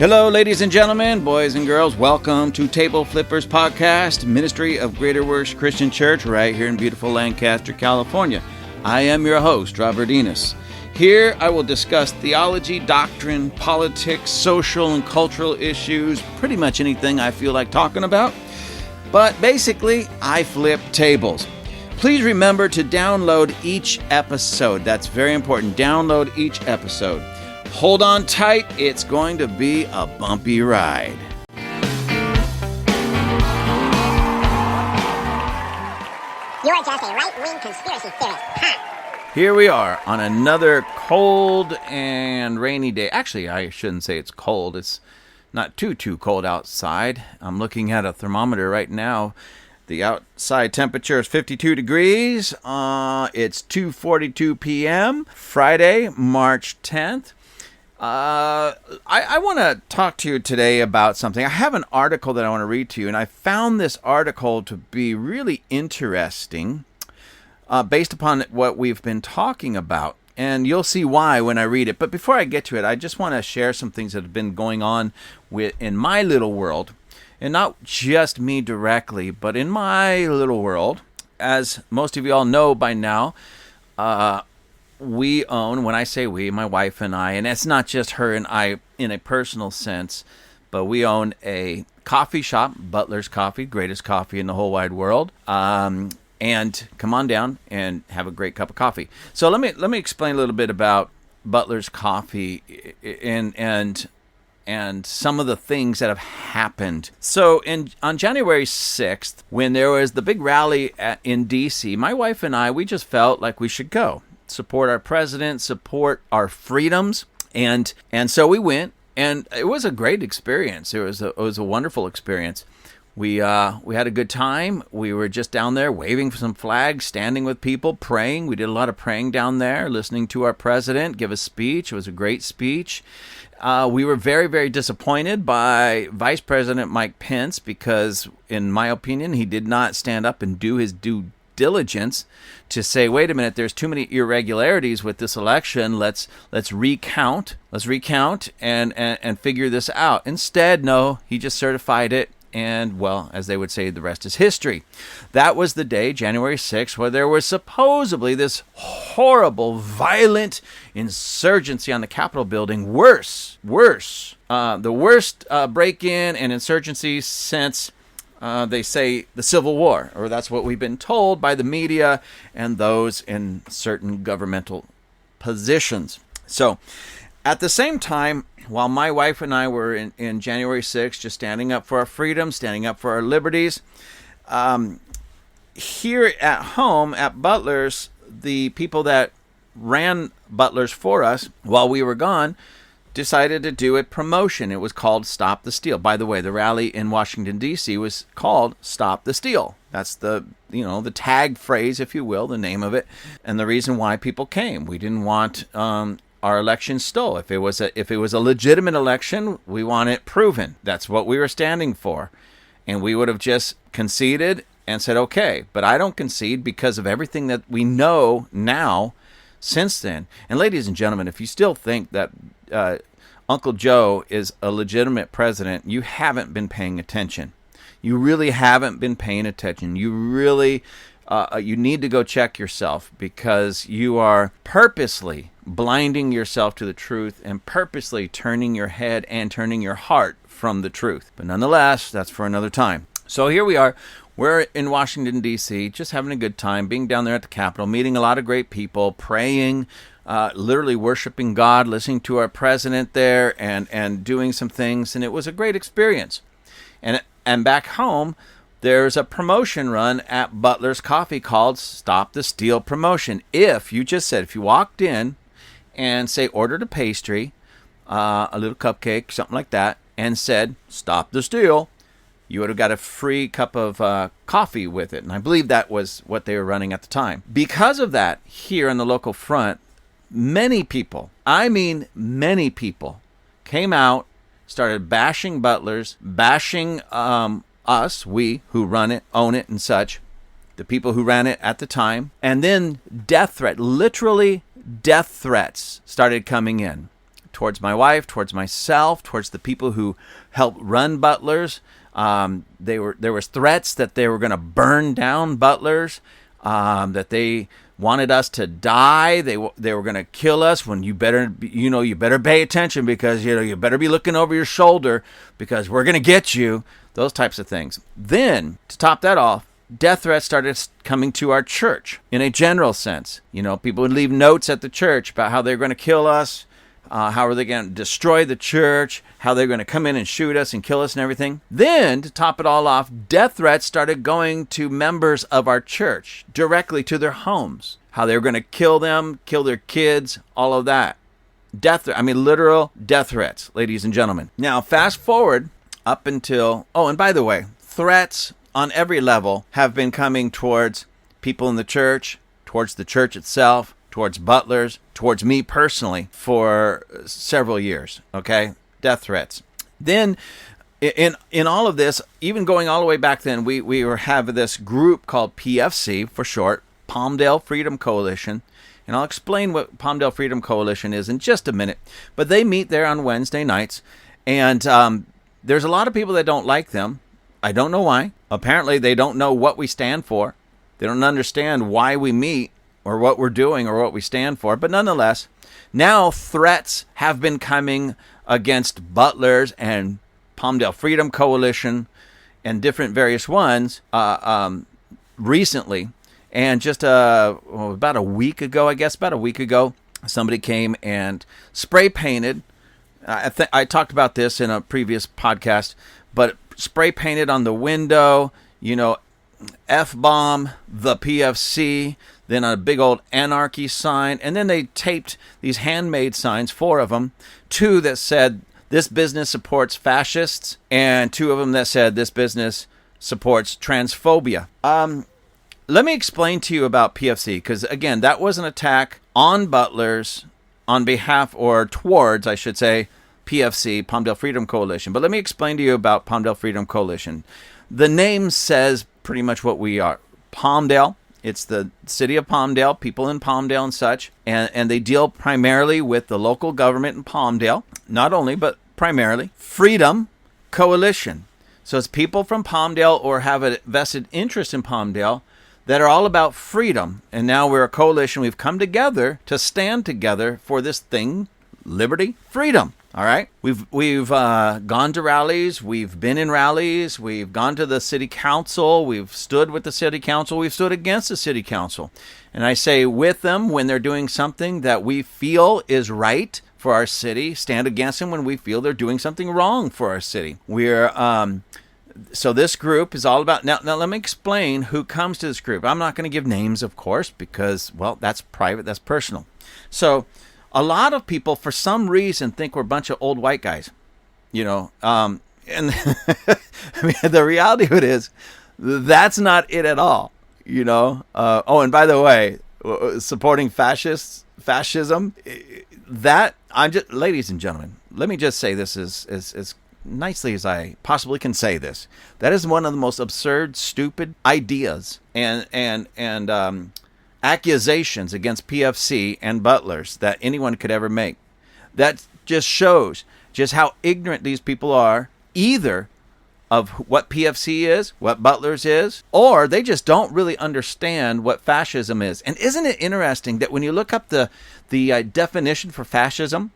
Hello, ladies and gentlemen, boys and girls. Welcome to Table Flippers Podcast, Ministry of Greater Works Christian Church, right here in beautiful Lancaster, California. I am your host, Robert Enos. Here I will discuss theology, doctrine, politics, social and cultural issues, pretty much anything I feel like talking about. But basically, I flip tables. Please remember to download each episode. That's very important. Download each episode. Hold on tight. It's going to be a bumpy ride. You are just a right-wing conspiracy theorist, huh? Here we are on another cold and rainy day. Actually, I shouldn't say it's cold. It's not too cold outside. I'm looking at a thermometer right now. The outside temperature is 52 degrees. It's 2:42 p.m. Friday, March 10th. I want to talk to you today about something. I have an article that I want to read to you, and I found this article to be really interesting based upon what we've been talking about. And you'll see why when I read it. But before I get to it, I just want to share some things that have been going on in my little world. And not just me directly, but in my little world. As most of you all know by now, we own, when I say we, my wife and I, and it's not just her and I in a personal sense, but we own a coffee shop, Butler's Coffee, greatest coffee in the whole wide world. And come on down and have a great cup of coffee. So let me explain a little bit about Butler's Coffee and some of the things that have happened. So on January 6th, when there was the big rally in D.C., my wife and I, we just felt like we should go. Support our president, support our freedoms, and so we went, and it was a great experience. It was a wonderful experience. We had a good time. We were just down there waving some flags, standing with people, praying. We did a lot of praying down there, listening to our president give a speech. It was a great speech. We were very, very disappointed by Vice President Mike Pence because, in my opinion, he did not stand up and do his due diligence to say, wait a minute, there's too many irregularities with this election. Let's recount and figure this out. Instead, no, he just certified it. And, well, as they would say, the rest is history. That was the day, January 6th, where there was supposedly this horrible, violent insurgency on the Capitol building. Worse. The worst break-in and insurgency since, they say, the Civil War. Or that's what we've been told by the media and those in certain governmental positions. So, at the same time, while my wife and I were in January 6th, just standing up for our freedom, standing up for our liberties, here at home at Butler's, the people that ran Butler's for us while we were gone decided to do a promotion. It was called Stop the Steal. By the way, the rally in Washington, D.C. was called Stop the Steal. That's the tag phrase, if you will, the name of it, and the reason why people came. We didn't want our election stole. If it was a legitimate election, we want it proven. That's what we were standing for. And we would have just conceded and said, okay. But I don't concede because of everything that we know now since then. And ladies and gentlemen, if you still think that Uncle Joe is a legitimate president, you haven't been paying attention. You really haven't been paying attention. You really you need to go check yourself, because you are purposely blinding yourself to the truth and purposely turning your head and turning your heart from the truth. But nonetheless, that's for another time. So here we are. We're in Washington, D.C., just having a good time, being down there at the Capitol, meeting a lot of great people, praying, literally worshiping God, listening to our president there, and doing some things. And it was a great experience. And back home, there's a promotion run at Butler's Coffee called Stop the Steal Promotion. If you walked in and say ordered a pastry, a little cupcake, something like that, and said Stop the Steal, you would have got a free cup of coffee with it. And I believe that was what they were running at the time. Because of that, here on the local front, many people, I mean many people, came out, started bashing Butler's, bashing us, we who run it, own it, and such, the people who ran it at the time. And then literally death threats started coming in. towards my wife, towards myself, towards the people who helped run Butlers. There was threats that they were going to burn down Butlers, that they wanted us to die. They were going to kill us. When you better pay attention, because you better be looking over your shoulder, because we're going to get you. Those types of things. Then, to top that off, death threats started coming to our church in a general sense. People would leave notes at the church about how they're going to kill us, how are they going to destroy the church, how they're going to come in and shoot us and kill us and everything. Then, to top it all off, death threats started going to members of our church, directly to their homes, how they were going to kill them, kill their kids, all of that. Literal death threats, ladies and gentlemen. Now, fast forward up until, and by the way, threats on every level have been coming towards people in the church, towards the church itself, towards Butlers, towards me personally for several years, okay? Death threats. Then, in all of this, even going all the way back then, we were having this group called PFC, for short, Palmdale Freedom Coalition, and I'll explain what Palmdale Freedom Coalition is in just a minute, but they meet there on Wednesday nights, and there's a lot of people that don't like them. I don't know why. Apparently, they don't know what we stand for. They don't understand why we meet or what we're doing or what we stand for. But nonetheless, now threats have been coming against Butlers and Palmdale Freedom Coalition and different various ones recently. And just about a week ago, somebody came and spray painted. I talked about this in a previous podcast, but spray painted on the window, F-bomb, the PFC, then a big old anarchy sign, and then they taped these handmade signs, 4 of them, 2 that said, "This business supports fascists," and 2 of them that said, "This business supports transphobia." Let me explain to you about PFC, because again, that was an attack on Butlers on behalf, or towards, I should say, PFC, Palmdale Freedom Coalition. But let me explain to you about Palmdale Freedom Coalition. The name says pretty much what we are. Palmdale, it's the city of Palmdale, people in Palmdale and such, and they deal primarily with the local government in Palmdale, not only, but primarily. Freedom Coalition. So it's people from Palmdale or have a vested interest in Palmdale that are all about freedom. And now we're a coalition. We've come together to stand together for this thing, liberty, freedom. All right. We've gone to rallies. We've been in rallies. We've gone to the city council. We've stood with the city council. We've stood against the city council. And I say with them when they're doing something that we feel is right for our city. Stand against them when we feel they're doing something wrong for our city. So this group is all about, now let me explain who comes to this group. I'm not going to give names, of course, because, well, that's private, that's personal. So a lot of people, for some reason, think we're a bunch of old white guys, and the reality of it is, that's not it at all, and by the way, supporting fascism, ladies and gentlemen, let me just say this as nicely as I possibly can say this. That is one of the most absurd, stupid ideas and accusations against PFC and Butlers that anyone could ever make. That just shows just how ignorant these people are, either of what PFC is, what Butlers is, or they just don't really understand what fascism is. And isn't it interesting that when you look up the definition for fascism,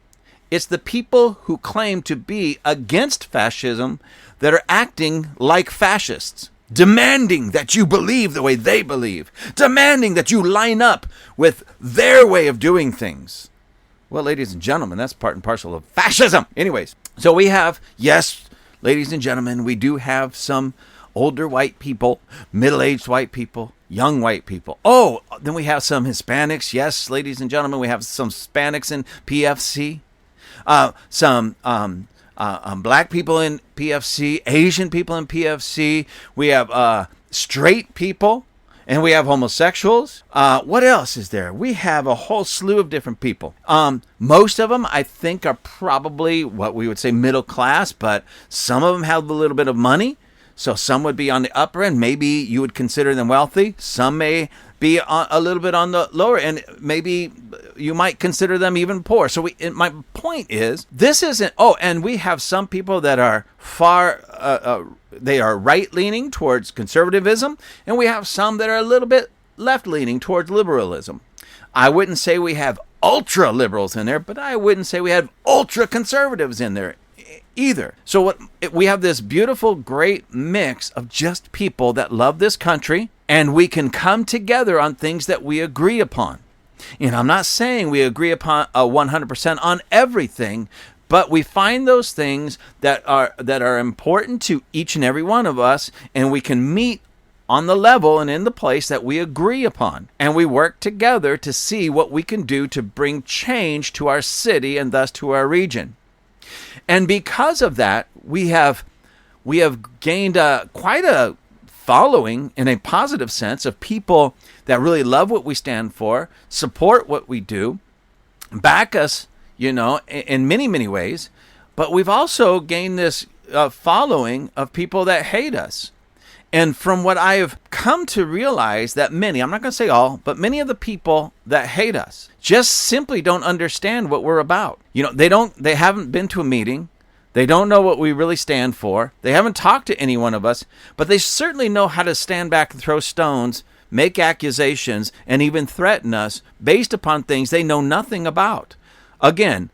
it's the people who claim to be against fascism that are acting like fascists, demanding that you believe the way they believe, demanding that you line up with their way of doing things. Well, ladies and gentlemen, that's part and parcel of fascism. Anyways, so we have, yes, ladies and gentlemen, we do have some older white people, middle-aged white people, young white people. Oh, then we have some Hispanics. Yes, ladies and gentlemen, we have some Hispanics in PFC. Some black people in PFC, Asian people in PFC. We have straight people, and we have homosexuals. What else is there? We have a whole slew of different people. Most of them, I think, are probably what we would say middle class, but some of them have a little bit of money. So some would be on the upper end. Maybe you would consider them wealthy. Some may be a little bit on the lower end. Maybe you might consider them even poor. So my point is, this isn't, and we have some people that are they are right-leaning towards conservatism, and we have some that are a little bit left-leaning towards liberalism. I wouldn't say we have ultra-liberals in there, but I wouldn't say we have ultra-conservatives in there either. So we have this beautiful, great mix of just people that love this country, and we can come together on things that we agree upon. And I'm not saying we agree upon 100% on everything, but we find those things that are important to each and every one of us, and we can meet on the level and in the place that we agree upon. And we work together to see what we can do to bring change to our city and thus to our region. And because of that, we have gained quite a following in a positive sense of people that really love what we stand for, support what we do, back us, in many, many ways. But we've also gained this following of people that hate us. And from what I've come to realize, that many, I'm not going to say all, but many of the people that hate us just simply don't understand what we're about. They haven't been to a meeting. They don't know what we really stand for. They haven't talked to any one of us, but they certainly know how to stand back and throw stones, make accusations, and even threaten us based upon things they know nothing about. Again,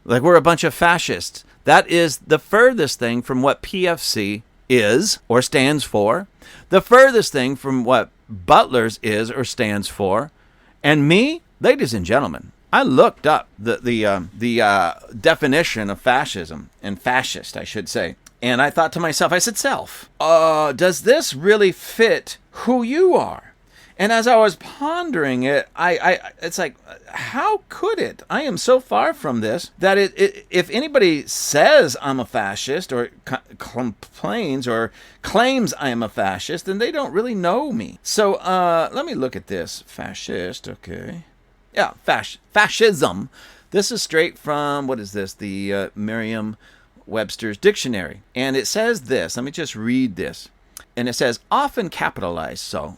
like we're a bunch of fascists. That is the furthest thing from what PFC is or stands for, the furthest thing from what Butler's is or stands for. And me, ladies and gentlemen, I looked up the definition of fascism, and fascist, I should say. And I thought to myself, I said, does this really fit who you are? And as I was pondering it, it's like, how could it? I am so far from this that if anybody says I'm a fascist or complains or claims I am a fascist, then they don't really know me. So let me look at this. Fascist, okay. Yeah, fascism. This is straight from, what is this? The Merriam-Webster's dictionary. And it says this. Let me just read this. And it says, often capitalized, so,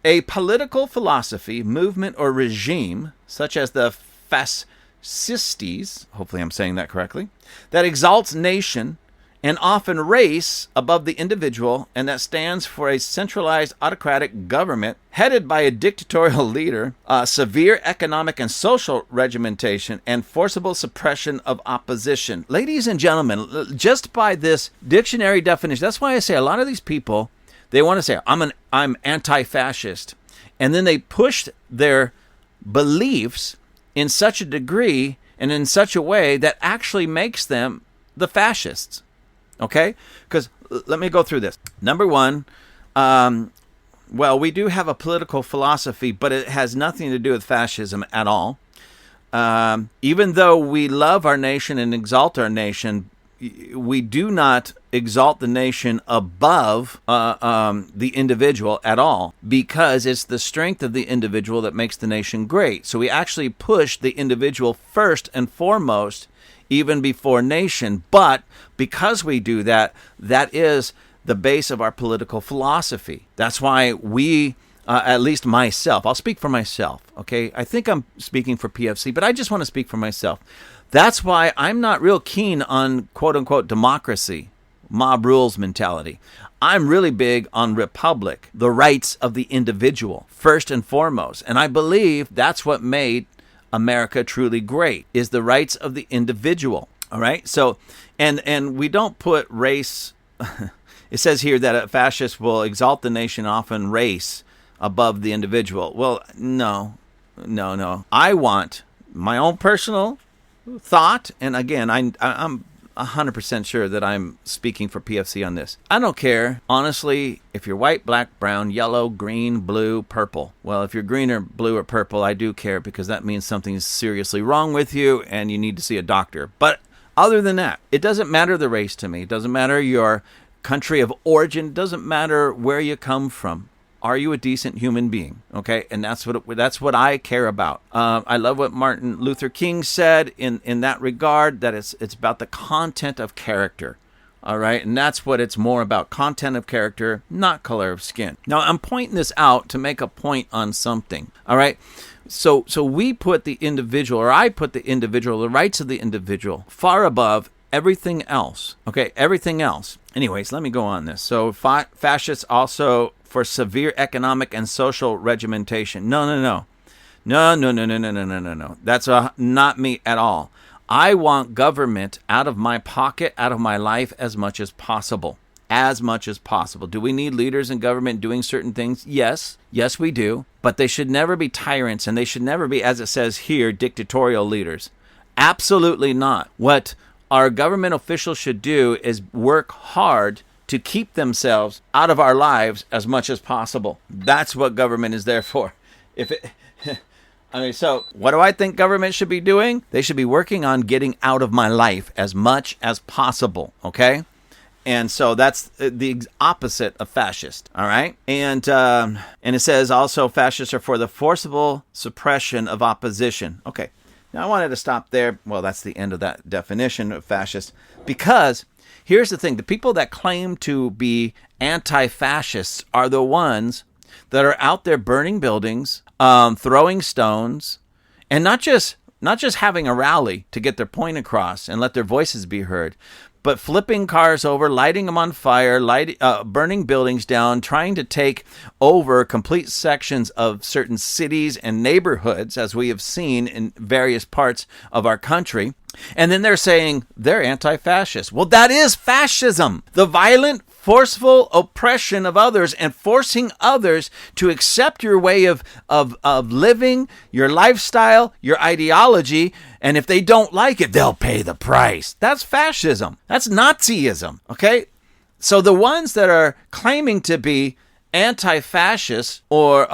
a political philosophy, movement, or regime, such as the fascistes, hopefully I'm saying that correctly, that exalts nation and often race above the individual, and that stands for a centralized autocratic government headed by a dictatorial leader, severe economic and social regimentation, and forcible suppression of opposition. Ladies and gentlemen, just by this dictionary definition, that's why I say a lot of these people, they want to say, I'm anti-fascist. And then they push their beliefs in such a degree and in such a way that actually makes them the fascists. Okay? Because let me go through this. Number one, we do have a political philosophy, but it has nothing to do with fascism at all. Even though we love our nation and exalt our nation, we do not exalt the nation above the individual at all, because it's the strength of the individual that makes the nation great. So we actually push the individual first and foremost, even before nation. But because we do that, that is the base of our political philosophy. That's why we, at least myself, I'll speak for myself, okay? I think I'm speaking for PFC, but I just want to speak for myself. That's why I'm not real keen on quote-unquote democracy, mob rules mentality. I'm really big on republic, the rights of the individual, first and foremost. And I believe that's what made America truly great, is the rights of the individual. All right? So, and we don't put race, it says here that a fascist will exalt the nation, often race above the individual. Well, no. I want my own personal thought, and again, I'm 100% sure that I'm speaking for PFC on this. I don't care, honestly, if you're white, black, brown, yellow, green, blue, purple. Well, if you're green or blue or purple, I do care, because that means something's seriously wrong with you and you need to see a doctor. But other than that, it doesn't matter the race to me. It doesn't matter your country of origin. It doesn't matter where you come from. Are you a decent human being? Okay, and that's what I care about. I love what Martin Luther King said in that regard, that it's about the content of character. All right. And that's what it's more about. Content of character, not color of skin. Now, I'm pointing this out to make a point on something. All right. So we put the individual, or I put the individual, the rights of the individual, far above everything else. Okay. Everything else. Anyways, let me go on this. So fascists also for severe economic and social regimentation. No. That's not me at all. I want government out of my pocket, out of my life as much as possible. As much as possible. Do we need leaders in government doing certain things? Yes. Yes, we do. But they should never be tyrants, and they should never be, as it says here, dictatorial leaders. Absolutely not. What our government officials should do is work hard to keep themselves out of our lives as much as possible. That's what government is there for. So what do I think government should be doing? They should be working on getting out of my life as much as possible, okay? And so that's the opposite of fascist, all right? And it says also fascists are for the forcible suppression of opposition. Okay, now I wanted to stop there. Well, that's the end of that definition of fascist, because here's the thing. The people that claim to be anti-fascists are the ones that are out there burning buildings, throwing stones, and not just having a rally to get their point across and let their voices be heard, but flipping cars over, lighting them on fire, burning buildings down, trying to take over complete sections of certain cities and neighborhoods, as we have seen in various parts of our country. And then they're saying they're anti-fascist. Well, that is fascism. The violent, forceful oppression of others and forcing others to accept your way of living, your lifestyle, your ideology. And if they don't like it, they'll pay the price. That's fascism. That's Nazism. Okay? So the ones that are claiming to be anti-fascists, or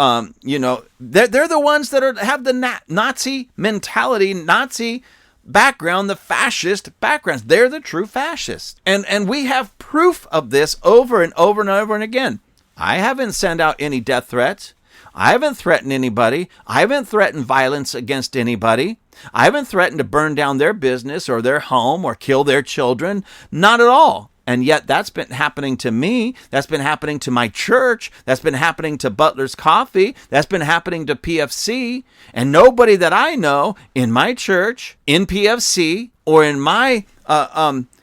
they're the ones that have the Nazi mentality, Nazi background, the fascist backgrounds. They're the true fascists. And we have proof of this over and over and over and again. I haven't sent out any death threats. I haven't threatened anybody. I haven't threatened violence against anybody. I haven't threatened to burn down their business or their home or kill their children. Not at all. And yet that's been happening to me. That's been happening to my church. That's been happening to Butler's Coffee. That's been happening to PFC. And nobody that I know in my church, in PFC, or in my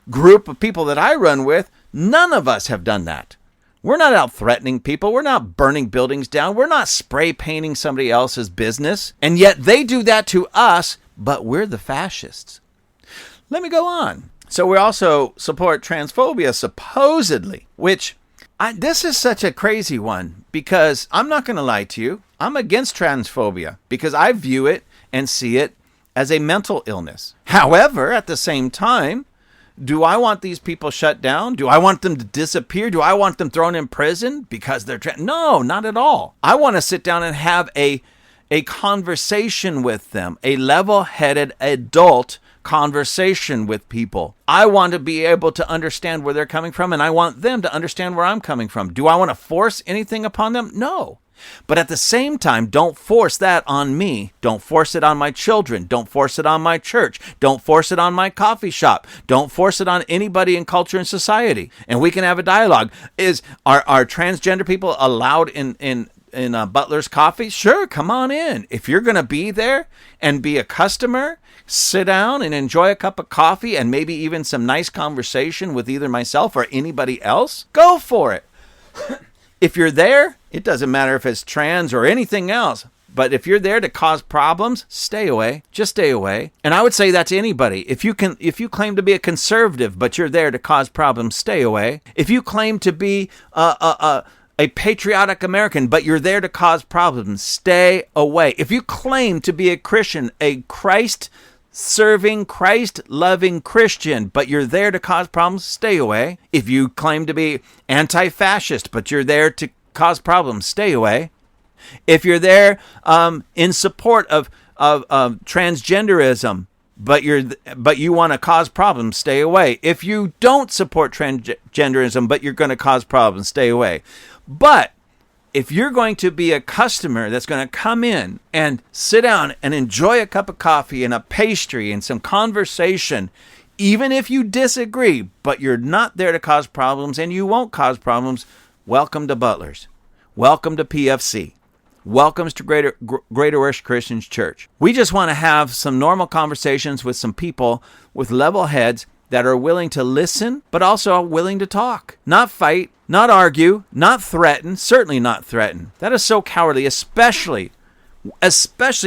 group of people that I run with, none of us have done that. We're not out threatening people. We're not burning buildings down. We're not spray painting somebody else's business. And yet they do that to us, but we're the fascists. Let me go on. So we also support transphobia, supposedly, which this is such a crazy one, because I'm not going to lie to you. I'm against transphobia because I view it and see it as a mental illness. However, at the same time, do I want these people shut down? Do I want them to disappear? Do I want them thrown in prison because they're No, not at all. I want to sit down and have a conversation with them, a level-headed adult conversation with people. I want to be able to understand where they're coming from, and I want them to understand where I'm coming from. Do I want to force anything upon them? No. But at the same time, don't force that on me. Don't force it on my children. Don't force it on my church. Don't force it on my coffee shop. Don't force it on anybody in culture and society. And we can have a dialogue. Are transgender people allowed in Butler's Coffee? Sure, come on in. If you're going to be there and be a customer, sit down and enjoy a cup of coffee and maybe even some nice conversation with either myself or anybody else, go for it. If you're there, it doesn't matter if it's trans or anything else. But if you're there to cause problems, stay away. Just stay away. And I would say that's anybody. If you claim to be a conservative, but you're there to cause problems, stay away. If you claim to be a patriotic American, but you're there to cause problems, stay away. If you claim to be a Christian, a Christ-serving, Christ-loving Christian, but you're there to cause problems, stay away. If you claim to be anti-fascist, but you're there to cause problems, stay away. If you're there in support of transgenderism, but you want to cause problems, stay away. If you don't support transgenderism, but you're going to cause problems, stay away. But if you're going to be a customer that's going to come in and sit down and enjoy a cup of coffee and a pastry and some conversation Even if you disagree, but you're not there to cause problems and you won't cause problems, welcome to Butler's. Welcome to PFC. Welcome to Greater Worship Christians Church. We just want to have some normal conversations with some people with level heads that are willing to listen, but also willing to talk. Not fight, not argue, not threaten, certainly not threaten. That is so cowardly, especially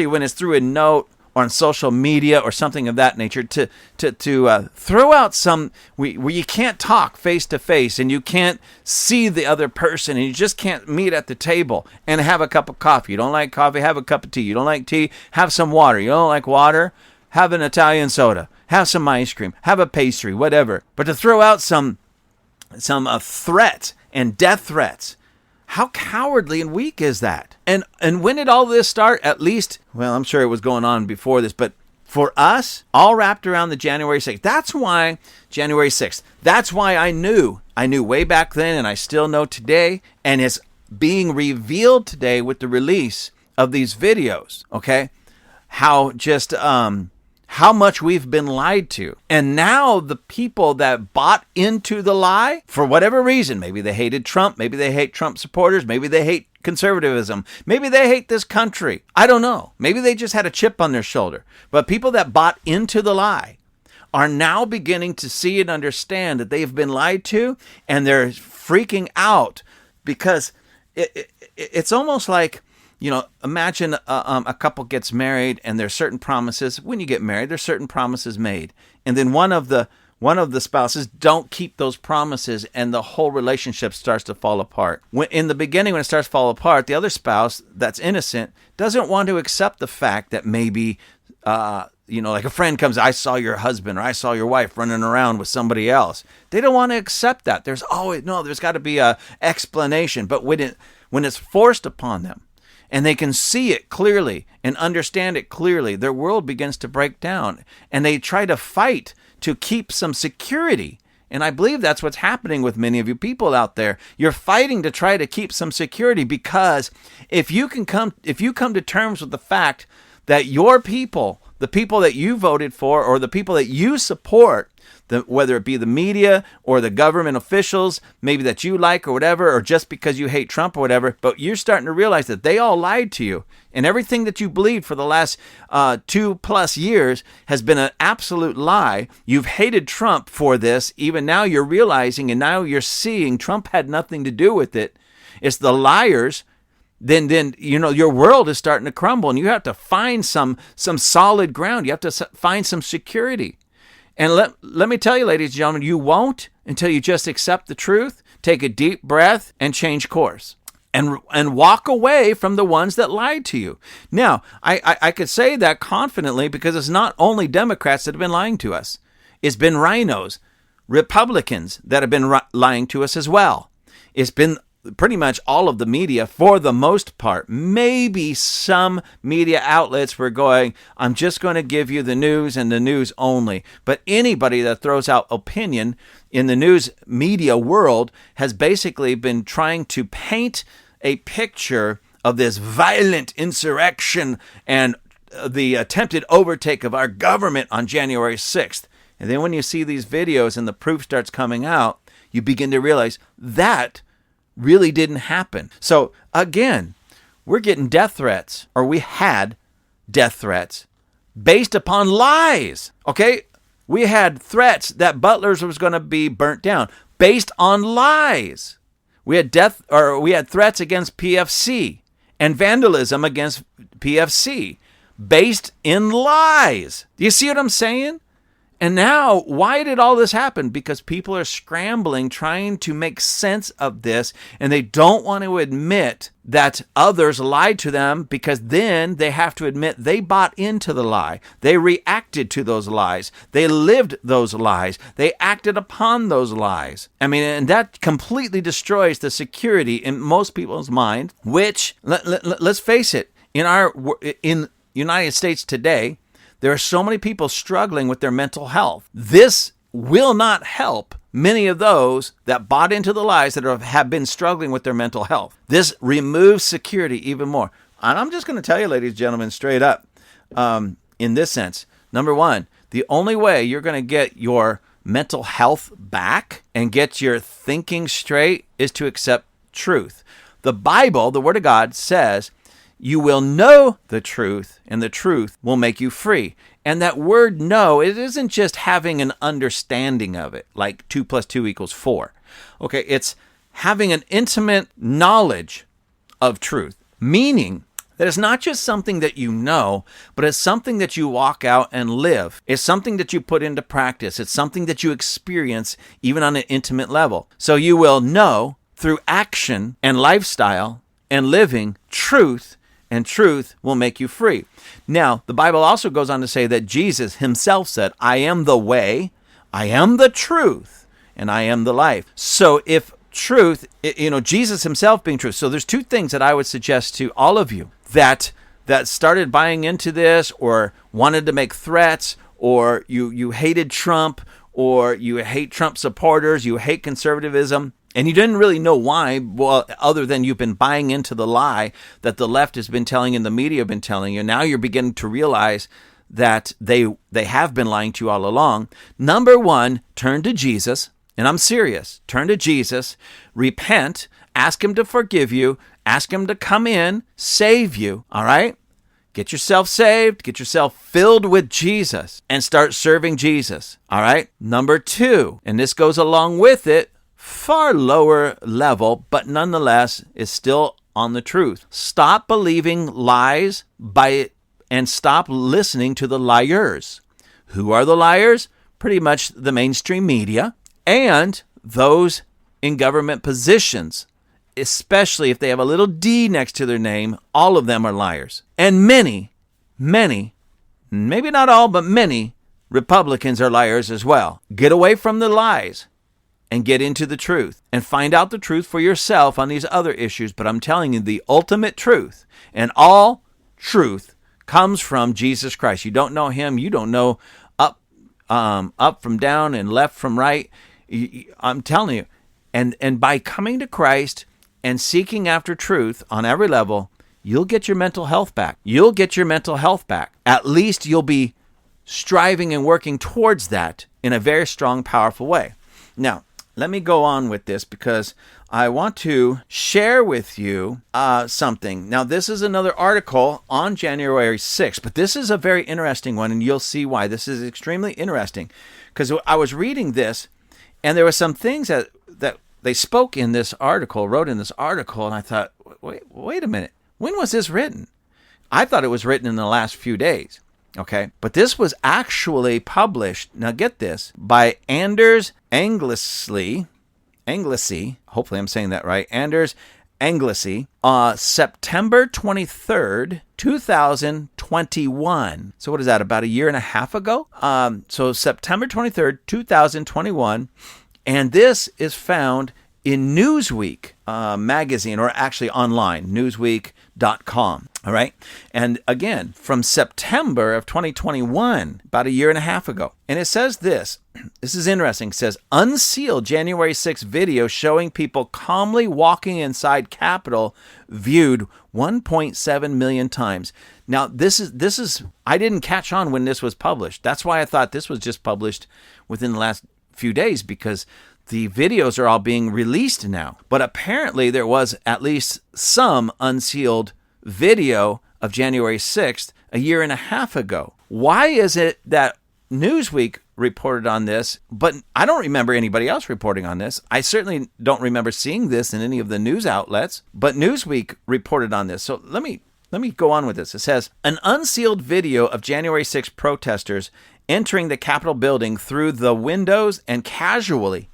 when it's through a note or on social media or something of that nature, to throw out some where you can't talk face to face and you can't see the other person and you just can't meet at the table and have a cup of coffee. You don't like coffee, have a cup of tea. You don't like tea, have some water. You don't like water, have an Italian soda. Have some ice cream, have a pastry, whatever. But to throw out some threats and death threats, how cowardly and weak is that? And when did all this start? At least, well, I'm sure it was going on before this, but for us, all wrapped around the January 6th. That's why January 6th. That's why I knew way back then, and I still know today, and it's being revealed today with the release of these videos, okay? How much we've been lied to. And now the people that bought into the lie, for whatever reason, maybe they hated Trump, maybe they hate Trump supporters, maybe they hate conservatism, maybe they hate this country. I don't know. Maybe they just had a chip on their shoulder. But people that bought into the lie are now beginning to see and understand that they've been lied to, and they're freaking out because it's almost like, imagine a couple gets married and there's certain promises. When you get married, there's certain promises made. And then one of the spouses don't keep those promises and the whole relationship starts to fall apart. In the beginning, when it starts to fall apart, the other spouse that's innocent doesn't want to accept the fact that maybe, like a friend comes, I saw your husband or I saw your wife running around with somebody else. They don't want to accept that. There's got to be a explanation. But when it's forced upon them, and they can see it clearly and understand it clearly, their world begins to break down. And they try to fight to keep some security. And I believe that's what's happening with many of you people out there. You're fighting to try to keep some security, because if you come to terms with the fact that your people, the people that you voted for or the people that you support, whether it be the media or the government officials, maybe that you like or whatever, or just because you hate Trump or whatever, but you're starting to realize that they all lied to you. And everything that you believed for the last 2+ years has been an absolute lie. You've hated Trump for this. Even now you're realizing, and now you're seeing Trump had nothing to do with it. It's the liars. Then your world is starting to crumble, and you have to find some solid ground. You have to find some security. And let me tell you, ladies and gentlemen, you won't until you just accept the truth, take a deep breath, and change course. And walk away from the ones that lied to you. Now, I could say that confidently because it's not only Democrats that have been lying to us. It's been rhinos, Republicans that have been lying to us as well. It's been pretty much all of the media for the most part. Maybe some media outlets were going, I'm just going to give you the news and the news only. But anybody that throws out opinion in the news media world has basically been trying to paint a picture of this violent insurrection and the attempted overtake of our government on January 6th. And then when you see these videos and the proof starts coming out, you begin to realize that really didn't happen. So again, we're getting death threats, or we had death threats based upon lies. Okay? We had threats that Butler's was going to be burnt down based on lies. We had threats against PFC and vandalism against PFC based in lies. Do you see what I'm saying? And now, why did all this happen? Because people are scrambling, trying to make sense of this, and they don't want to admit that others lied to them, because then they have to admit they bought into the lie. They reacted to those lies. They lived those lies. They acted upon those lies. I mean, and that completely destroys the security in most people's mind, which, let's face it, in United States today, there are so many people struggling with their mental health. This will not help many of those that bought into the lies that have been struggling with their mental health. This removes security even more. And I'm just going to tell you, ladies and gentlemen, straight up, in this sense. Number one, The only way you're going to get your mental health back and get your thinking straight is to accept truth. The Bible, the Word of God, says you will know the truth, and the truth will make you free. And that word know, it isn't just having an understanding of it, like 2 + 2 = 4. Okay, it's having an intimate knowledge of truth, meaning that it's not just something that you know, but it's something that you walk out and live. It's something that you put into practice. It's something that you experience even on an intimate level. So you will know through action and lifestyle and living truth, and truth will make you free. Now, the Bible also goes on to say that Jesus himself said, I am the way, I am the truth, and I am the life. So if truth, Jesus himself being truth. So there's two things that I would suggest to all of you that started buying into this or wanted to make threats, or you hated Trump, or you hate Trump supporters, you hate conservatism, and you didn't really know why, well, other than you've been buying into the lie that the left has been telling and the media have been telling you. Now you're beginning to realize that they have been lying to you all along. Number one, turn to Jesus. And I'm serious. Turn to Jesus, repent, ask him to forgive you, ask him to come in, save you, all right? Get yourself saved, get yourself filled with Jesus, and start serving Jesus, all right? Number two, and this goes along with it, far lower level, but nonetheless is still on the truth. Stop believing lies and stop listening to the liars. Who are the liars? Pretty much the mainstream media and those in government positions, especially if they have a little D next to their name. All of them are liars. And many, maybe not all, but many Republicans are liars as well. Get away from the lies and get into the truth and find out the truth for yourself on these other issues. But I'm telling you, the ultimate truth and all truth comes from Jesus Christ. You don't know him. You don't know up from down and left from right. I'm telling you. And by coming to Christ and seeking after truth on every level, you'll get your mental health back. You'll get your mental health back. At least you'll be striving and working towards that in a very strong, powerful way. Now, let me go on with this because I want to share with you something. Now, this is another article on January 6th, but this is a very interesting one, and you'll see why. This is extremely interesting because I was reading this, and there were some things that they spoke in this article, wrote in this article, and I thought, wait a minute. When was this written? I thought it was written in the last few days. Okay, but this was actually published, now get this, by Anders Anglesey, hopefully I'm saying that right, Anders Anglesey, September 23rd, 2021. So what is that, about a year and a half ago? So September 23rd, 2021, and this is found in Newsweek magazine, or actually online, newsweek.com. All right. And again, from September of 2021, about a year and a half ago. And it says this is interesting. It says, unsealed January 6th video showing people calmly walking inside Capitol viewed 1.7 million times. Now, this is, I didn't catch on when this was published. That's why I thought this was just published within the last few days, because the videos are all being released now. But apparently there was at least some unsealed video of January 6th a year and a half ago. Why is it that Newsweek reported on this, but I don't remember anybody else reporting on this? I certainly don't remember seeing this in any of the news outlets, but Newsweek reported on this. So let me go on with this. It says, an unsealed video of January 6th protesters entering the Capitol building through the windows and casually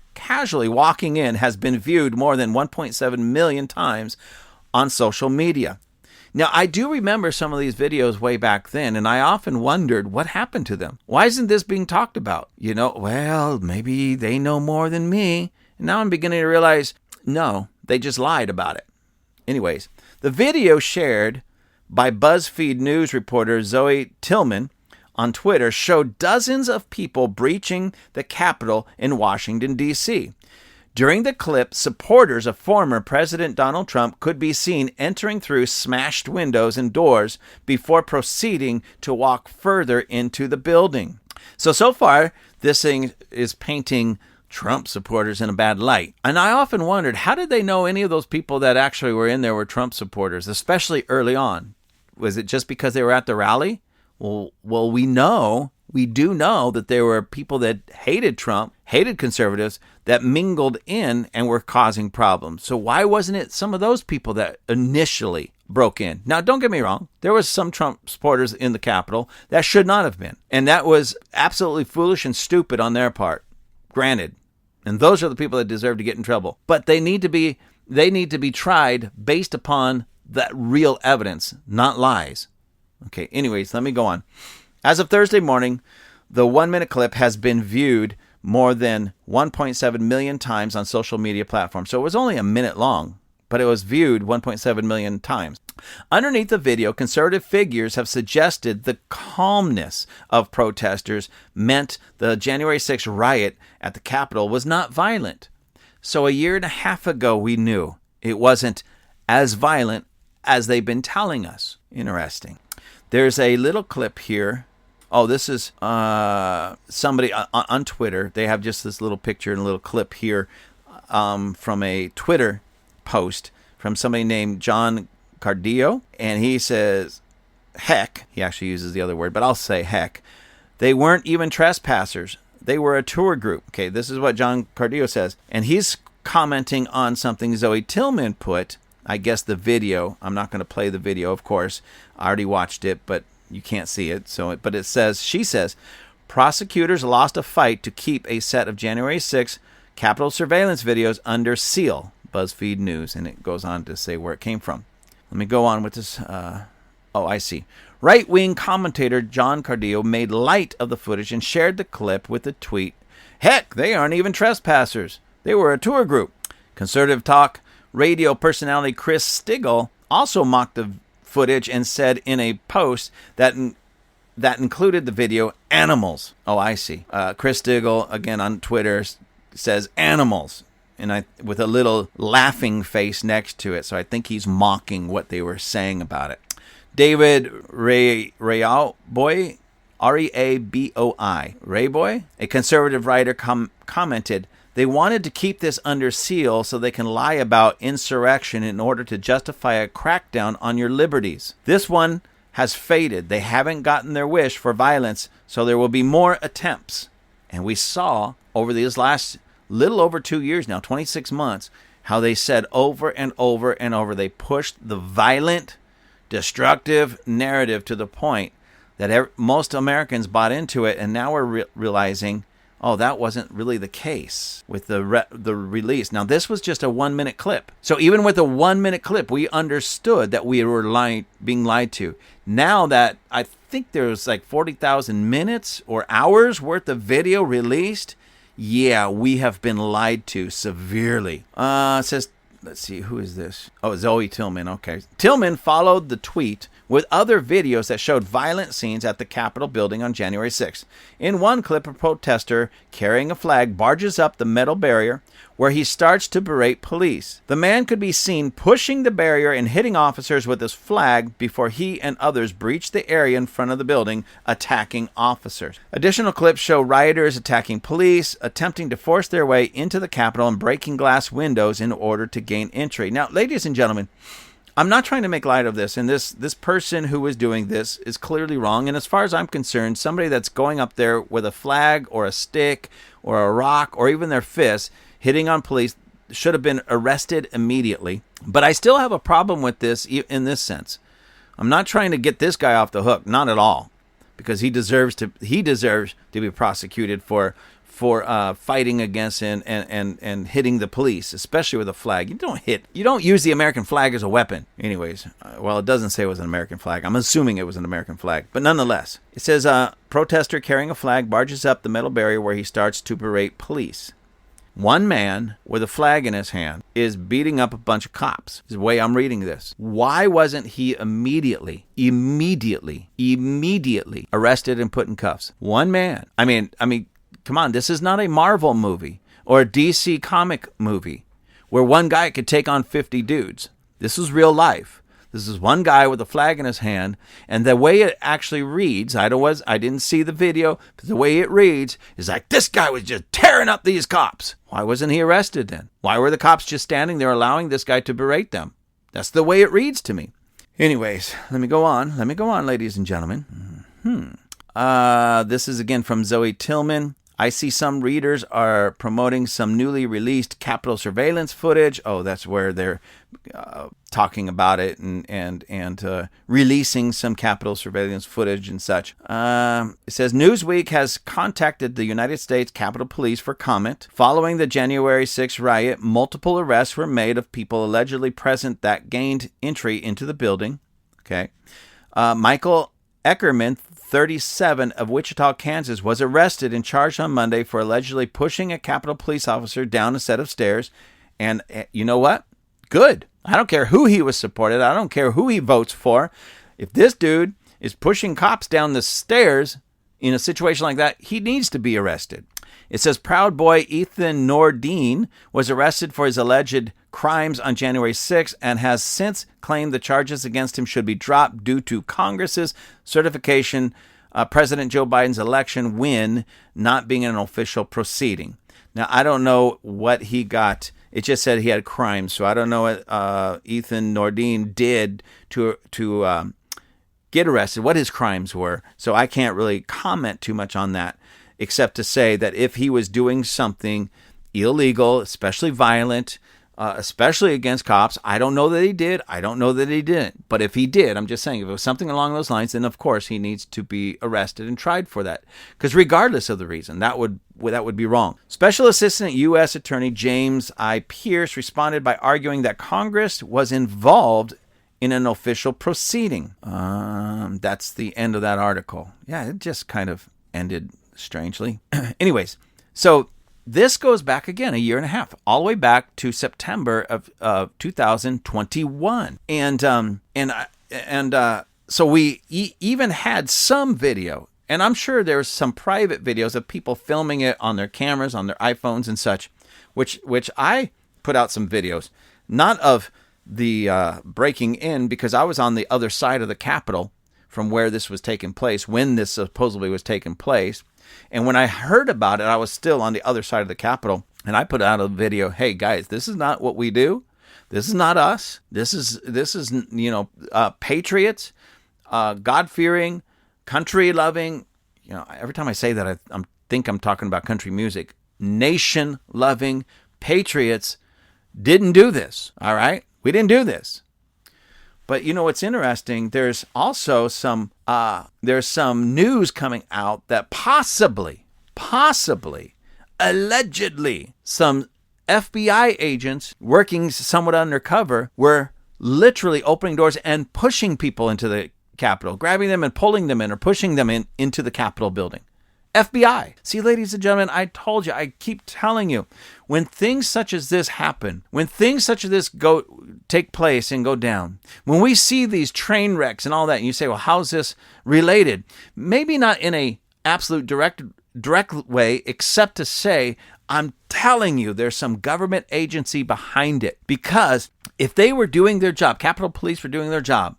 walking in has been viewed more than 1.7 million times on social media. Now, I do remember some of these videos way back then, and I often wondered what happened to them. Why isn't this being talked about? Well, maybe they know more than me. And now I'm beginning to realize, no, they just lied about it. Anyways, the video shared by BuzzFeed News reporter Zoe Tillman on Twitter showed dozens of people breaching the Capitol in Washington, D.C. During the clip, supporters of former President Donald Trump could be seen entering through smashed windows and doors before proceeding to walk further into the building. So far, this thing is painting Trump supporters in a bad light. And I often wondered, how did they know any of those people that actually were in there were Trump supporters, especially early on? Was it just because they were at the rally? Well, we do know that there were people that hated Trump, hated conservatives, that mingled in and were causing problems. So why wasn't it some of those people that initially broke in? Now, don't get me wrong. There was some Trump supporters in the Capitol that should not have been. And that was absolutely foolish and stupid on their part. Granted. And those are the people that deserve to get in trouble. But they need to be tried based upon that real evidence, not lies. Okay, anyways, let me go on. As of Thursday morning, the 1-minute clip has been viewed more than 1.7 million times on social media platforms. So it was only a minute long, but it was viewed 1.7 million times. Underneath the video, conservative figures have suggested the calmness of protesters meant the January 6th riot at the Capitol was not violent. So a year and a half ago, we knew it wasn't as violent as they've been telling us. Interesting. There's a little clip here. Oh, this is somebody on Twitter. They have just this little picture and a little clip here from a Twitter post from somebody named John Cardillo. And he says, heck, he actually uses the other word, but I'll say heck. They weren't even trespassers. They were a tour group. Okay, this is what John Cardillo says. And he's commenting on something Zoe Tillman put. I guess the video. I'm not going to play the video, of course. I already watched it, but you can't see it. But it says, she says, prosecutors lost a fight to keep a set of January 6th Capitol surveillance videos under seal. BuzzFeed News, and it goes on to say where it came from. Let me go on with this. I see. Right-wing commentator John Cardillo made light of the footage and shared the clip with the tweet, heck, they aren't even trespassers. They were a tour group. Conservative talk radio personality Chris Stigall also mocked the footage and said in a post that included the video, animals. Oh, I see. Chris Stigall, again on Twitter, says animals, and with a little laughing face next to it. So I think he's mocking what they were saying about it. David Raboy, R-E-A-B-O-I, Rayboy, a conservative writer, commented, they wanted to keep this under seal so they can lie about insurrection in order to justify a crackdown on your liberties. This one has faded. They haven't gotten their wish for violence, so there will be more attempts. And we saw over these last little over 2 years now, 26 months, how they said over and over and over, they pushed the violent, destructive narrative to the point that most Americans bought into it, and now we're realizing, oh, that wasn't really the case with the release. Now, this was just a 1-minute clip. So even with a 1-minute clip, we understood that we were being lied to. Now that I think there's like 40,000 minutes or hours worth of video released, yeah, we have been lied to severely. It says, let's see, who is this? Oh, Zoe Tillman. Okay. Tillman followed the tweet with other videos that showed violent scenes at the Capitol building on January 6th. In one clip, a protester carrying a flag barges up the metal barrier where he starts to berate police. The man could be seen pushing the barrier and hitting officers with his flag before he and others breach the area in front of the building, attacking officers. Additional clips show rioters attacking police, attempting to force their way into the Capitol and breaking glass windows in order to gain entry. Now, ladies and gentlemen, I'm not trying to make light of this, and this person who is doing this is clearly wrong. And as far as I'm concerned, somebody that's going up there with a flag or a stick or a rock or even their fist hitting on police should have been arrested immediately. But I still have a problem with this in this sense. I'm not trying to get this guy off the hook, not at all, because he deserves to be prosecuted for fighting against and hitting the police, especially with a flag. You don't use the American flag as a weapon. Anyways, well, it doesn't say it was an American flag. I'm assuming it was an American flag, but nonetheless, it says protester carrying a flag barges up the metal barrier where he starts to berate police. One man with a flag in his hand is beating up a bunch of cops. This is the way I'm reading this. Why wasn't he immediately arrested and put in cuffs? One man. I mean, come on, this is not a Marvel movie or a DC comic movie where one guy could take on 50 dudes. This is real life. This is one guy with a flag in his hand, and the way it actually reads, I didn't see the video, but the way it reads is like, this guy was just tearing up these cops. Why wasn't he arrested then? Why were the cops just standing there allowing this guy to berate them? That's the way it reads to me. Anyways, let me go on, ladies and gentlemen. This is again from Zoe Tillman. I see some readers are promoting some newly released Capitol surveillance footage. Oh, that's where they're talking about it and releasing some Capitol surveillance footage and such. It says Newsweek has contacted the United States Capitol Police for comment. Following the January 6th riot, multiple arrests were made of people allegedly present that gained entry into the building. Okay. Michael Eckerman, 37, of Wichita, Kansas, was arrested and charged on Monday for allegedly pushing a Capitol Police officer down a set of stairs. And you know what? Good. I don't care who he was supported. I don't care who he votes for. If this dude is pushing cops down the stairs in a situation like that, he needs to be arrested. It says Proud Boy Ethan Nordine was arrested for his alleged crimes on January 6th and has since claimed the charges against him should be dropped due to Congress's certification President Joe Biden's election win not being an official proceeding. Now, I don't know what he got. It just said he had crimes, so I don't know what Ethan Nordine did to get arrested, what his crimes were. So I can't really comment too much on that, except to say that if he was doing something illegal, especially violent, especially against cops, I don't know that he did. I don't know that he didn't. But if he did, I'm just saying, if it was something along those lines, then of course he needs to be arrested and tried for that. Because regardless of the reason, that would be wrong. Special Assistant U.S. Attorney James I. Pierce responded by arguing that Congress was involved in an official proceeding. That's the end of that article. Yeah, it just kind of ended strangely. Anyways, so this goes back again a year and a half, all the way back to September of 2021, and so we even had some video, and I'm sure there's some private videos of people filming it on their cameras, on their iPhones and such, which I put out some videos, not of the breaking in, because I was on the other side of the Capitol from where this was taking place, when this supposedly was taking place. And when I heard about it, I was still on the other side of the Capitol, and I put out a video. Hey guys, this is not what we do. This is not us. This is patriots, God-fearing, country-loving. Every time I say that, I think I'm talking about country music. Nation-loving patriots didn't do this. All right, we didn't do this. But what's interesting, there's also some news coming out that possibly, allegedly, some FBI agents working somewhat undercover were literally opening doors and pushing people into the Capitol, grabbing them and pulling them in or pushing them into the Capitol building. FBI. See, ladies and gentlemen, I told you, I keep telling you, when things such as this happen, when things such as this take place and go down, when we see these train wrecks and all that, and you say, well, how's this related? Maybe not in a absolute direct way, except to say, I'm telling you, there's some government agency behind it. Because if they were doing their job, Capitol Police were doing their job,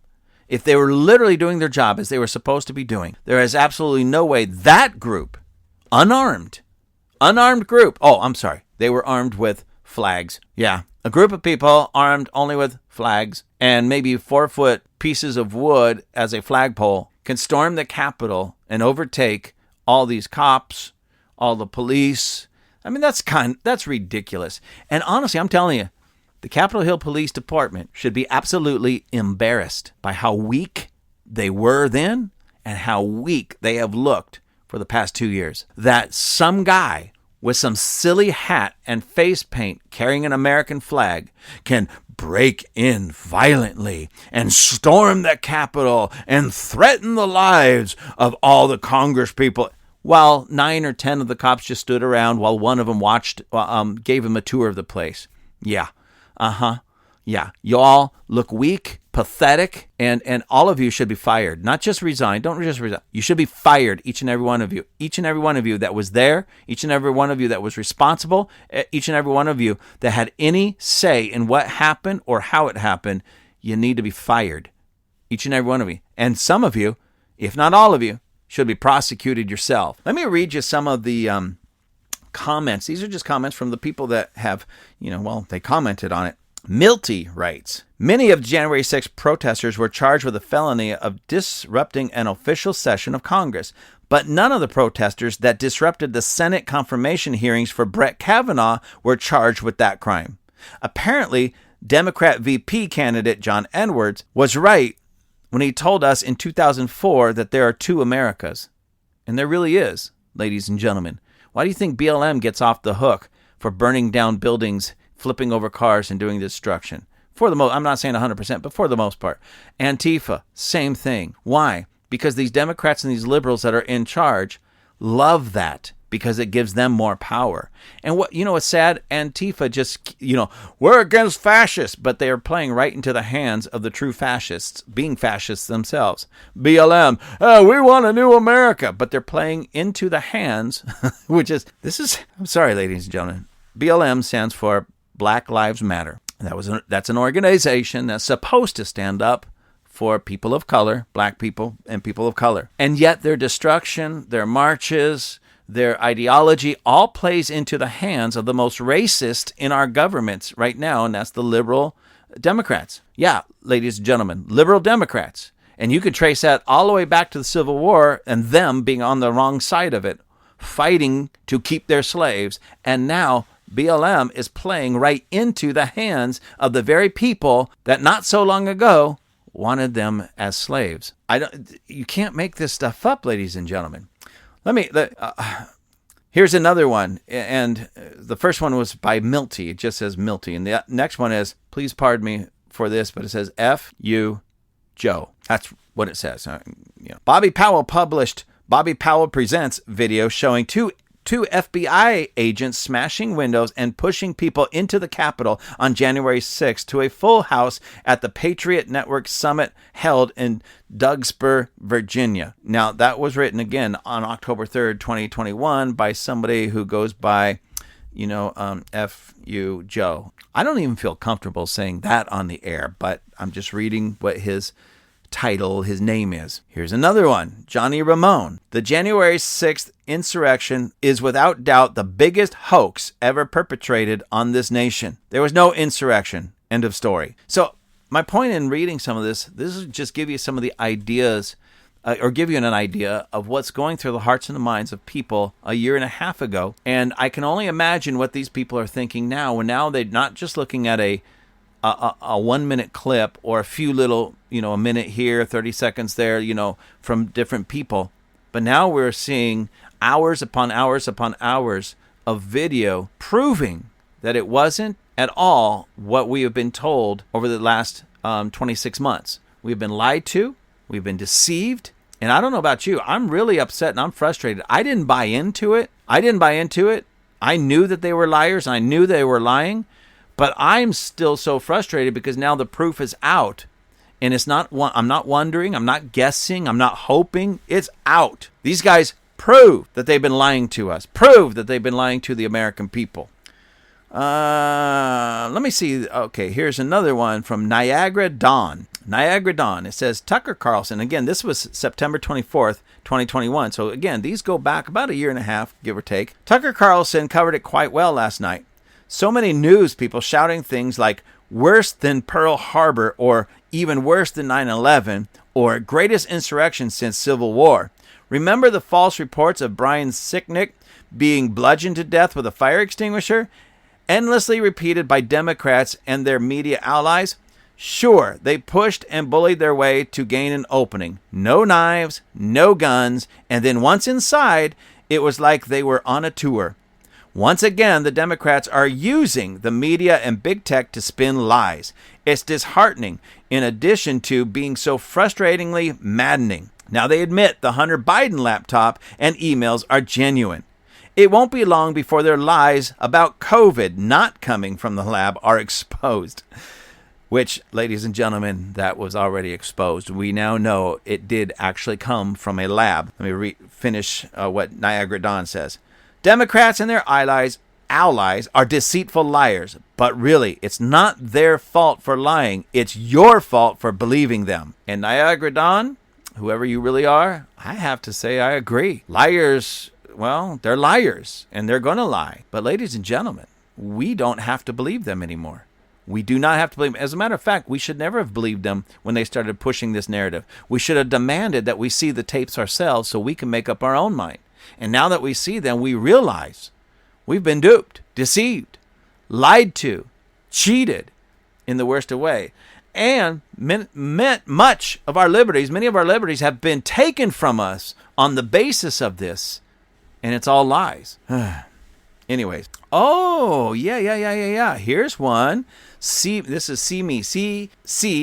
if they were literally doing their job as they were supposed to be doing, there is absolutely no way that group, unarmed group, they were armed with flags. Yeah, a group of people armed only with flags and maybe 4-foot pieces of wood as a flagpole can storm the Capitol and overtake all these cops, all the police. I mean, that's ridiculous. And honestly, I'm telling you, the Capitol Hill Police Department should be absolutely embarrassed by how weak they were then and how weak they have looked for the past 2 years. That some guy with some silly hat and face paint carrying an American flag can break in violently and storm the Capitol and threaten the lives of all the Congress people, while 9 or 10 of the cops just stood around while one of them gave him a tour of the place. Yeah. Yeah. Y'all look weak, pathetic, and all of you should be fired. Not just resign. Don't just resign. You should be fired, each and every one of you. Each and every one of you that was there, each and every one of you that was responsible, each and every one of you that had any say in what happened or how it happened. you need to be fired. Each and every one of you. And some of you, if not all of you, should be prosecuted yourself. Let me read you some of the comments. These are just comments from the people that have, they commented on it. Milty writes, many of January 6th protesters were charged with a felony of disrupting an official session of Congress, but none of the protesters that disrupted the Senate confirmation hearings for Brett Kavanaugh were charged with that crime. Apparently, Democrat VP candidate John Edwards was right when he told us in 2004 that there are two Americas. And there really is, ladies and gentlemen. Why do you think BLM gets off the hook for burning down buildings, flipping over cars, and doing destruction? I'm not saying 100%, but for the most part. Antifa, same thing. Why? Because these Democrats and these liberals that are in charge love that because it gives them more power. And what's sad? Antifa just, we're against fascists, but they are playing right into the hands of the true fascists, being fascists themselves. BLM, we want a new America, but they're playing into the hands, I'm sorry, ladies and gentlemen. BLM stands for Black Lives Matter. That's an organization that's supposed to stand up for people of color, black people, and people of color. And yet their destruction, their marches, their ideology all plays into the hands of the most racist in our governments right now, and that's the liberal Democrats. Yeah, ladies and gentlemen, liberal Democrats. And you can trace that all the way back to the Civil War and them being on the wrong side of it, fighting to keep their slaves. And now BLM is playing right into the hands of the very people that not so long ago wanted them as slaves. You can't make this stuff up, ladies and gentlemen. Here's another one, and the first one was by Milty. It just says Milty, and the next one is, please pardon me for this, but it says F.U. Joe. That's what it says. Bobby Powell published Bobby Powell Presents video showing two FBI agents smashing windows and pushing people into the Capitol on January 6th to a full house at the Patriot Network Summit held in Douglasburg, Virginia. Now, that was written again on October 3rd, 2021 by somebody who goes by, F.U. Joe. I don't even feel comfortable saying that on the air, but I'm just reading what his name is. Here's another one. Johnny Ramone. The January 6th insurrection is without doubt the biggest hoax ever perpetrated on this nation. There was no insurrection. End of story. So my point in reading some of this is just give you some of the ideas or give you an idea of what's going through the hearts and the minds of people a year and a half ago. And I can only imagine what these people are thinking now, when now they're not just looking at a 1 minute clip or a few little, a minute here, 30 seconds there, from different people. But now we're seeing hours upon hours upon hours of video proving that it wasn't at all what we have been told over the last 26 months. We've been lied to. We've been deceived. And I don't know about you. I'm really upset and I'm frustrated. I didn't buy into it. I knew that they were liars. I knew they were lying. But I'm still so frustrated because now the proof is out. And I'm not wondering, I'm not guessing, I'm not hoping. It's out. These guys prove that they've been lying to us. Prove that they've been lying to the American people. Let me see. Okay, here's another one from Niagara Dawn. It says Tucker Carlson. Again, this was September 24th, 2021. So again, these go back about a year and a half, give or take. Tucker Carlson covered it quite well last night. So many news people shouting things like worse than Pearl Harbor or even worse than 9/11 or greatest insurrection since Civil War. Remember the false reports of Brian Sicknick being bludgeoned to death with a fire extinguisher? Endlessly repeated by Democrats and their media allies? Sure, they pushed and bullied their way to gain an opening. No knives, no guns, and then once inside, it was like they were on a tour. Once again, the Democrats are using the media and big tech to spin lies. It's disheartening, in addition to being so frustratingly maddening. Now they admit the Hunter Biden laptop and emails are genuine. It won't be long before their lies about COVID not coming from the lab are exposed. Which, ladies and gentlemen, that was already exposed. We now know it did actually come from a lab. Let me finish what Niagara Dawn says. Democrats and their allies allies are deceitful liars. But really, it's not their fault for lying. It's your fault for believing them. And Niagara Dawn, whoever you really are, I have to say I agree. Liars, well, they're liars, and they're going to lie. But ladies and gentlemen, we don't have to believe them anymore. We do not have to believe them. As a matter of fact, we should never have believed them when they started pushing this narrative. We should have demanded that we see the tapes ourselves so we can make up our own mind. And now that we see them, we realize we've been duped, deceived, lied to, cheated in the worst of ways. And much of our liberties, many of our liberties have been taken from us on the basis of this. And it's all lies. Anyways. Oh, yeah. Here's one. This is CCEEMEE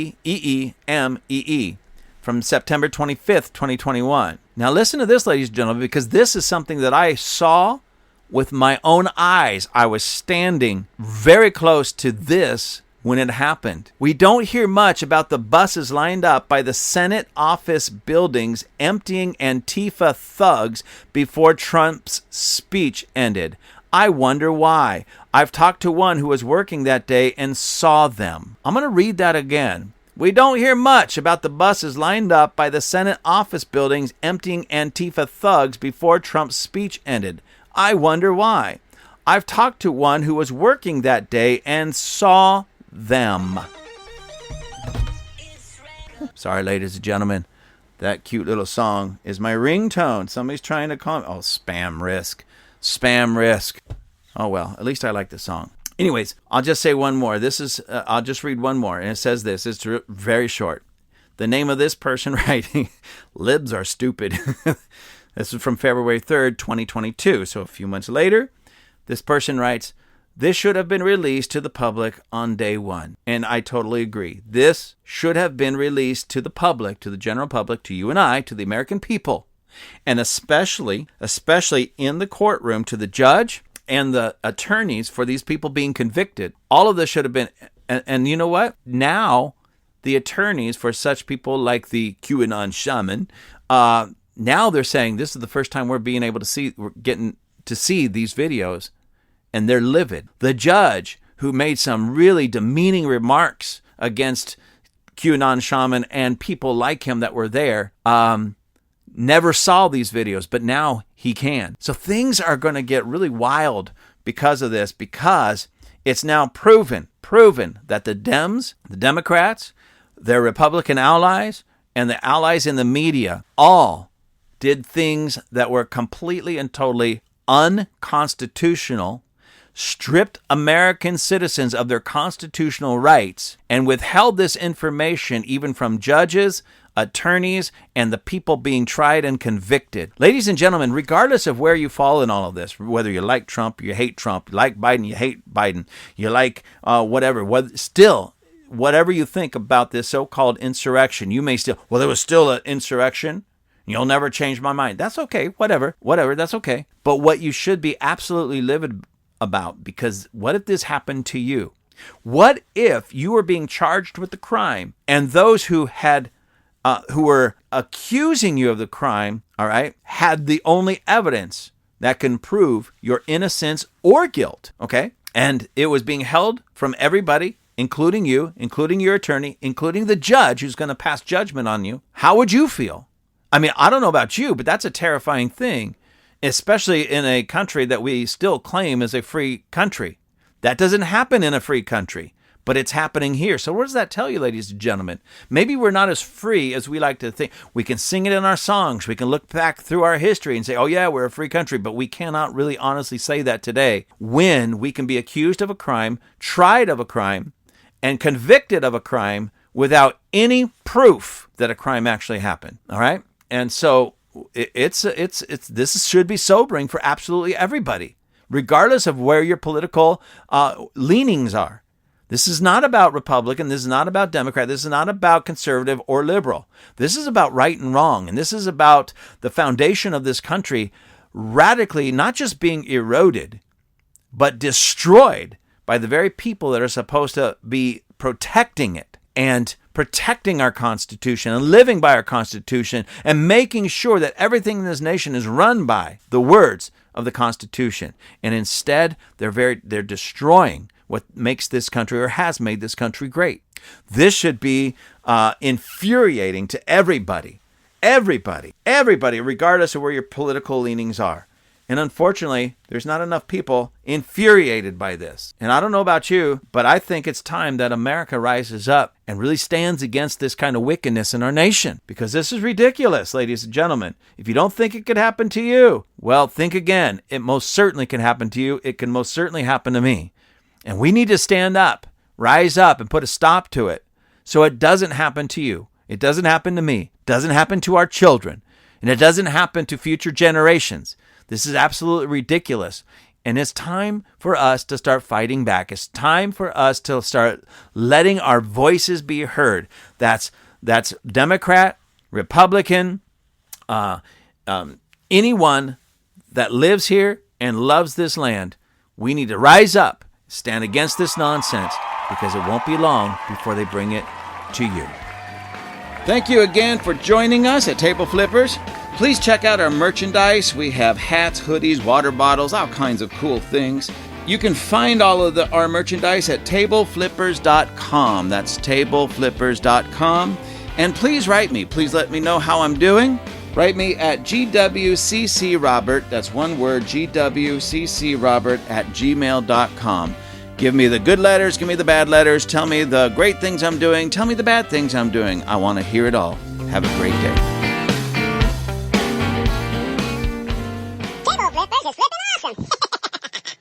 from September 25th, 2021. Now listen to this, ladies and gentlemen, because this is something that I saw with my own eyes. I was standing very close to this when it happened. We don't hear much about the buses lined up by the Senate office buildings emptying Antifa thugs before Trump's speech ended. I wonder why. I've talked to one who was working that day and saw them. I'm going to read that again. We don't hear much about the buses lined up by the Senate office buildings emptying Antifa thugs before Trump's speech ended. I wonder why. I've talked to one who was working that day and saw them. Sorry, ladies and gentlemen. That cute little song is my ringtone. Somebody's trying to call me. Oh, spam risk. Spam risk. Oh, well, at least I like the song. Anyways, I'll just say one more. I'll just read one more. And it says this. It's very short. The name of this person writing, libs are stupid. This is from February 3rd, 2022. So a few months later, this person writes, this should have been released to the public on day one. And I totally agree. This should have been released to the public, to the general public, to you and I, to the American people. And especially in the courtroom, to the judge and the attorneys for these people being convicted. All of this should have been, and you know what? Now, the attorneys for such people like the QAnon shaman, now they're saying this is the first time we're getting to see these videos, and they're livid. The judge who made some really demeaning remarks against QAnon shaman and people like him that were there, never saw these videos, but now he can. So things are going to get really wild because of this, because it's now proven that the Dems, the Democrats, their Republican allies, and the allies in the media all did things that were completely and totally unconstitutional, stripped American citizens of their constitutional rights, and withheld this information even from judges, attorneys, and the people being tried and convicted. Ladies and gentlemen, regardless of where you fall in all of this, whether you like Trump, you hate Trump, you like Biden, you hate Biden, you like whatever you think about this so-called insurrection, you may still, well, there was still an insurrection. You'll never change my mind. That's okay. Whatever, that's okay. But what you should be absolutely livid about, because what if this happened to you? What if you were being charged with the crime and those who were accusing you of the crime, all right, had the only evidence that can prove your innocence or guilt, okay? And it was being held from everybody, including you, including your attorney, including the judge who's going to pass judgment on you. How would you feel? I mean, I don't know about you, but that's a terrifying thing, especially in a country that we still claim is a free country. That doesn't happen in a free country, but it's happening here. So what does that tell you, ladies and gentlemen? Maybe we're not as free as we like to think. We can sing it in our songs. We can look back through our history and say, oh yeah, we're a free country, but we cannot really honestly say that today when we can be accused of a crime, tried of a crime, and convicted of a crime without any proof that a crime actually happened. All right? And so this should be sobering for absolutely everybody, regardless of where your political leanings are. This is not about Republican. This is not about Democrat. This is not about conservative or liberal. This is about right and wrong. And this is about the foundation of this country radically not just being eroded, but destroyed by the very people that are supposed to be protecting it and protecting our Constitution and living by our Constitution and making sure that everything in this nation is run by the words of the Constitution. And instead, they're destroying what makes this country or has made this country great. This should be infuriating to everybody, regardless of where your political leanings are. And unfortunately, there's not enough people infuriated by this. And I don't know about you, but I think it's time that America rises up and really stands against this kind of wickedness in our nation. Because this is ridiculous, ladies and gentlemen. If you don't think it could happen to you, well, think again. It most certainly can happen to you. It can most certainly happen to me. And we need to stand up, rise up, and put a stop to it so it doesn't happen to you. It doesn't happen to me. It doesn't happen to our children. And it doesn't happen to future generations. This is absolutely ridiculous. And it's time for us to start fighting back. It's time for us to start letting our voices be heard. That's Democrat, Republican, anyone that lives here and loves this land. We need to rise up, stand against this nonsense, because it won't be long before they bring it to you. Thank you again for joining us at Table Flippers. Please check out our merchandise. We have hats, hoodies, water bottles, all kinds of cool things. You can find all of our merchandise at tableflippers.com. That's tableflippers.com. And please write me. Please let me know how I'm doing. Write me at gwccrobert, that's one word, gwccrobert@gmail.com. Give me the good letters, give me the bad letters, tell me the great things I'm doing, tell me the bad things I'm doing. I want to hear it all. Have a great day.